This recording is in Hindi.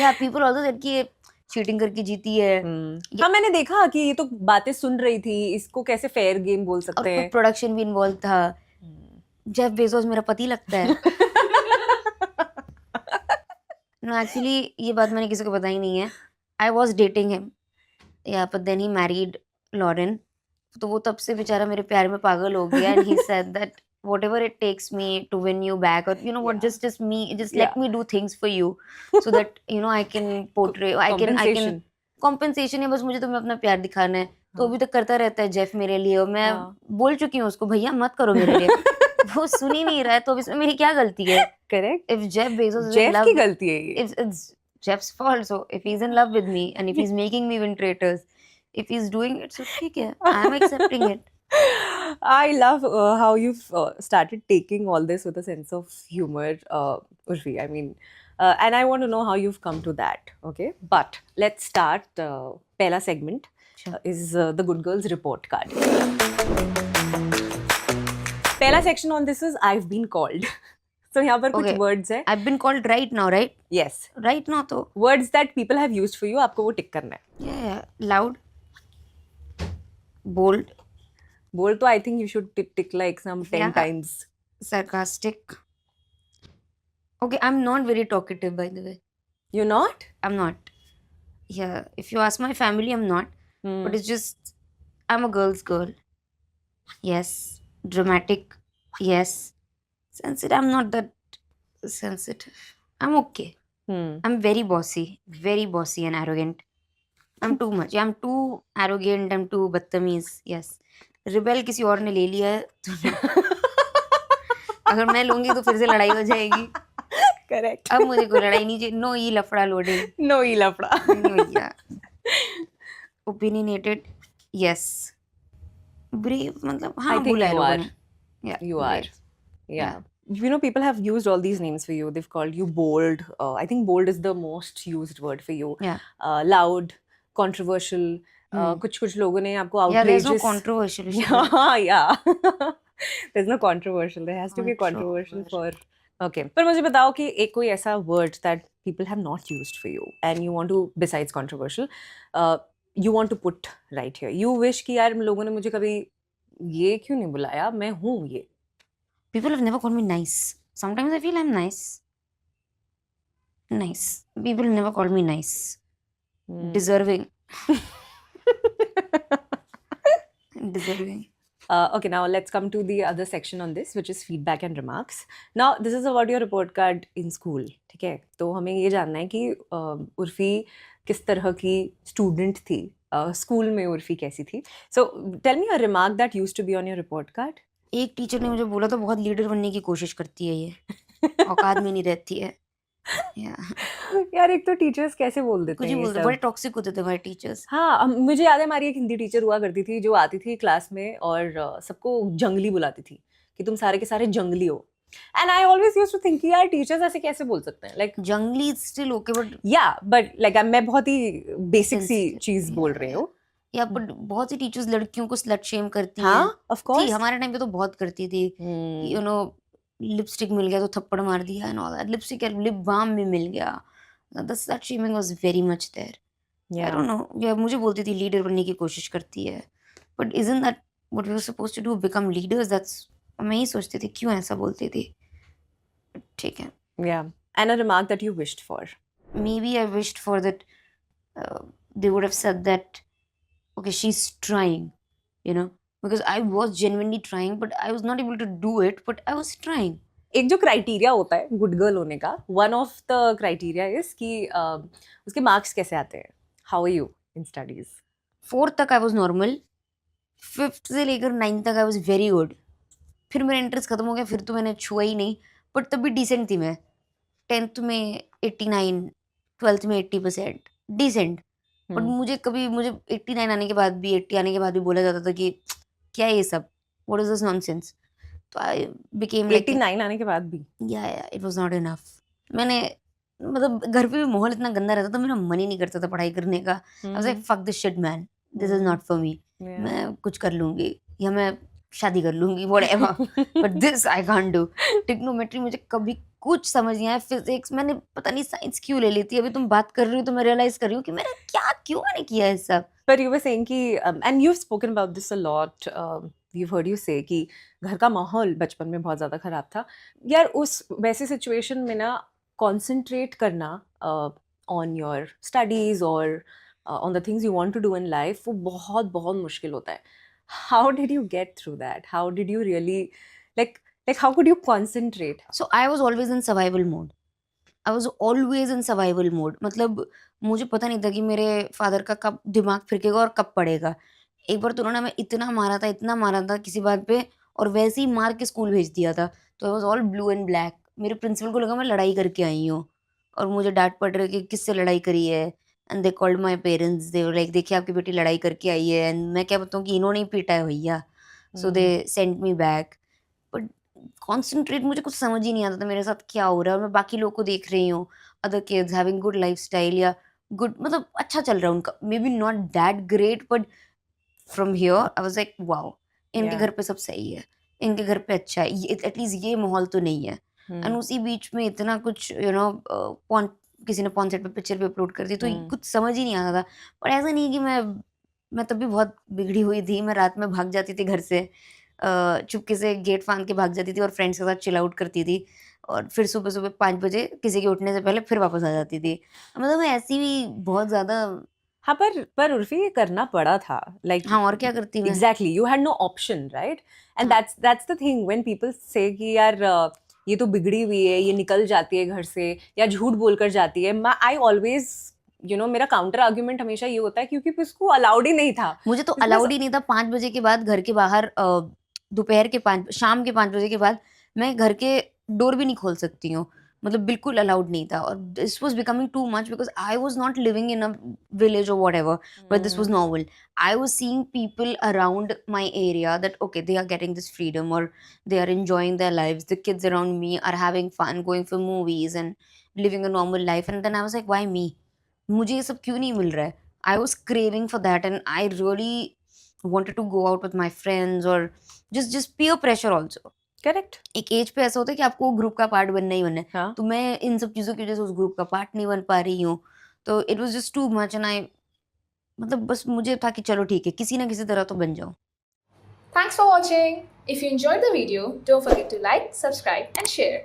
Yeah, people also said कि ये चीटिंग करके जीती है हाँ मैंने देखा कि ये तो बातें सुन रही थी, इसको कैसे फेयर गेम बोल और सकते फिर हैं. प्रोडक्शन भी इन्वॉल्व था. जेफ बेजोस मेरा पति लगता है. नो एक्चुअली ये बात मैंने किसी को बताई नहीं है. I was dating him, yeah but then he married Lauren. तो वो तब से बेचारा मेरे प्यार में पागल हो गया. And he said that whatever it takes me to win you back, or you know what, Yeah. just me, just Yeah. let me do things for you so that you know I can portray, I can Compensation. compensation है. बस मुझे तुम्हें अपना प्यार दिखाना है. तो हाँ. अभी तक करता रहता है जेफ मेरे लिए, और मैं हाँ. बोल चुकी हूँ उसको, भैया मत करो मेरे लिए. वो सुन ही नहीं रहा है. तो अब इसमें मेरी क्या गलती है? Correct. If Jeff Bezos is in Jeff love, की गलती है ये. it's Jeff's fault. So if he's in love with me and if he's making me win traitors, if he's doing it, so ठीक है, I'm accepting it. I love how you've started taking all this with a sense of humor, Urfi. I mean, and I want to know how you've come to that. Okay, but let's start. Pehla segment Sure. is the Good Girls report card. Pehla section on this is I've been called. So यहाँ पर कुछ Okay. words है. I've been called right now, right? Yes. Right now तो Words that people have used for you. आपको वो टिक करना है. yeah, loud, bold, बोल तो I think you should tick like some 10 Yeah. times. sarcastic. Okay, I'm not very talkative, by the way. You're not? I'm not. Yeah, if you ask my family, I'm not. But it's just, I'm a girl's girl. Yes. Dramatic. Yes. Sensitive. I'm not that sensitive. I'm okay. I'm very bossy and arrogant. I'm too much. Yeah, I'm too arrogant. I'm too बदतमीज. Yes. रिबेल किसी और ने ले लिया है तो अगर मैं लूंगी तो फिर से लड़ाई हो जाएगी. Correct. अब मुझे कोई लड़ाई नहीं चाहिए. नो, ये लफड़ा लोडिंग. No ही लफड़ा. भैया. ओपिनियनेटेड. यस. ब्रेव मतलब हाँ I think बोला है you लोगों are. ने. Yeah, You are. brave. Yeah. You know, people have used all these names for you. They've called you bold. I think bold is the most used word for you. Yeah. Loud, controversial. कुछ लोगों ने आपको Yeah, there's no outrageous. controversial. Yeah. There's no controversial. There has to be controversial for. Okay. पर मुझे बताओ कि एक कोई ऐसा word that people have not used for you and you want to, besides controversial, you want to put right here. You wish कि यार लोगों ने मुझे कभी ये क्यों नहीं बुलाया, मैं हूँ ये. People have never called me nice. Sometimes I feel I'm nice. Nice. People never call me nice. Deserving. Deserving. Okay, now let's come to the other section on this, which is feedback and remarks. Now, this is about your report card in school. ठीक है, तो हमें ये जानना है कि उर्फी किस तरह की स्टूडेंट थी, स्कूल में उर्फी कैसी थी. So, tell me a remark that used to be on your report card. एक टीचर ने मुझे बोला था बहुत लीडर बनने की कोशिश करती है ये, औकात में नहीं रहती है. यार एक तो टीचर्स कैसे बोल देते कुछ हैं ही ये बोलते, सब. बड़े टॉक्सिक होते थे हमारे टीचर्स. हाँ, मुझे याद है हमारी एक हिंदी टीचर हुआ करती थी जो आती थी क्लास में और सबको जंगली बुलाती थी कि तुम सारे के सारे जंगली हो. And I always used to think कि यार टीचर्स ऐसे कैसे बोल सकते हैं. लाइक जंगली स्टिल ओके, बट या बट लाइक मैं बहुत ही बेसिक सी चीज बोल रही हूँ. या बट बहुत सी टीचर्स लड़कियों को स्लट शेम करती हैं. हाँ, ऑफ कोर्स. हमारे टाइम पे तो बहुत करती थी. यू नो, लिपस्टिक मिल गया तो थप्पड़ मार दिया and all that. Lipstick lip balm भी मिल गया. The slut shaming was very much there. I don't know. या मुझे बोलती थी लीडर बनने की कोशिश करती है. But isn't that what we were supposed to do, become leaders? That's, मैं ही सोचती थी क्यों ऐसा बोलती थी. ठीक है. या and a remark that you wished for. Maybe I wished for that they would have said that okay, she's trying, you know, because I was genuinely trying, but I was not able to do it, but I was trying. एक जो क्राइटेरिया होता है गुड गर्ल होने का, one of the criteria is कि उसके मार्क्स कैसे आते हैं. How are you in studies? 4th तक आई वॉज नॉर्मल. 5th से लेकर 9th तक आई वॉज वेरी गुड. फिर मेरा इंटरेस्ट खत्म हो गया, फिर तो मैंने छुआ ही नहीं. बट तब भी डिसेंट थी मैं. 10th में 89, 12th में 80%, डिसेंट. बट मुझे 89 आने के बाद भी, 80 आने के बाद भी बोला जाता था कि क्या है ये सब, व्हाट इज दिस नॉनसेंस. तो आई बिकेम लाइक 89 आने के बाद भी. या इट वाज नॉट इनफ. मैंने मतलब घर पे भी माहौल इतना गंदा रहता था, मेरा मन ही नहीं करता था पढ़ाई करने का. I was like fuck this shit man, this is not for me. मैं कुछ कर लूंगी या मैं शादी कर लूंगी, whatever, but this I can't do. Trigonometry मुझे कभी कुछ समझ नहीं आया फिजिक्स, मैंने पता नहीं साइंस क्यों ले ली थी। अभी तुम बात कर रही हो तो मैं रियलाइज कर रही हूँ कि मैंने क्या क्यों मैंने किया है सब। But you were saying कि and you've spoken about this a lot. We've heard you say कि घर का माहौल बचपन में बहुत ज़्यादा खराब था यार। उस वैसे सिचुएशन में ना concentrate करना on your studies or on the things you want to do in life वो बहुत बहुत मुश्किल होता है. How did you get through that? How did you really like how could you concentrate? So I was always in survival mode. I was always in survival mode. मतलब मुझे पता नहीं था कि मेरे फादर का कब दिमाग फिरकेगा और कब पड़ेगा। एक बार तो उन्होंने हमें इतना मारा था किसी बात पे, और वैसे ही मार के स्कूल भेज दिया था। तो I was all blue and black. मेरे प्रिंसिपल को लगा मैं लड़ाई करके आई हूँ, और मुझे डाँट पड़ रही है कि किससे लड़ाई करी है। And they called my parents, they were like देखिए आपकी बेटी लड़ाई करके आई है। एंड मैं क्या बताऊँ कि इन्होंने ही पीटा है भैया। So they sent me back. But concentrate मुझे कुछ समझ ही नहीं आता था मेरे साथ क्या हो रहा है, और मैं बाकी लोगों को देख रही हूँ, other kids having good lifestyle या गुड, मतलब अच्छा चल रहा है उनका, may be not that great, but from here I was like wow, इनके Yeah. घर पे सब सही है, इनके घर पे अच्छा है, ये एटलीस्ट ये माहौल तो नहीं है। एंड उसी बीच में इतना कुछ पॉन किसी ने पॉन सेट पे पिक्चर भी अपलोड कर दी, तो कुछ समझ ही नहीं आता था। पर ऐसा नहीं कि मैं तब भी बहुत बिगड़ी हुई थी। मैं रात में भाग जाती थी घर से, चुपके से गेट फांद के भाग जाती थी और फ्रेंड्स के साथ चिल आउट करती थी, और फिर सुबह-सुबह 5 बजे किसी के उठने से पहले फिर वापस आ जाती थी। मतलब मैं ऐसी भी बहुत ज़्यादा। हाँ, पर उर्फी ये करना पड़ा था. Like हाँ, और क्या करती मैं? exactly, you had no option, right? And हाँ। that's the thing when people say कि यार ये तो बिगड़ी हुई है, ये निकल जाती है घर से या झूठ बोलकर जाती है. I always मेरा काउंटर आर्ग्यूमेंट हमेशा ये होता है क्योंकि उसको अलाउड ही नहीं था. मुझे तो Because अलाउड ही नहीं था 5 बजे के बाद घर के बाहर, दोपहर के 5 शाम के 5 बजे के बाद मैं घर के डोर भी नहीं खोल सकती हूँ। मतलब बिल्कुल अलाउड नहीं था, और this was becoming too much because I was not living in a village और whatever, but this was normal. I was seeing people around my area that okay they are getting this freedom, और they are enjoying their lives. The kids around me are having fun, going for movies and living a normal life. And then I was like, why me? मुझे ये सब क्यों नहीं मिल रहा है? I was craving for that, and I really wanted to go out with my friends, or just peer pressure also. correct. एक एज पे ऐसा होता है कि आपको ग्रुप का पार्ट बनना ही बनना है। हाँ. तो मैं इन सब चीज़ों की वजह से उस ग्रुप का पार्ट नहीं बन पा रही हूँ। तो it was just too much, and I मतलब बस मुझे था कि चलो ठीक है, किसी ना किसी तरह तो बन जाऊँ। Thanks for watching. If you enjoyed the video, don't forget to like, subscribe and share.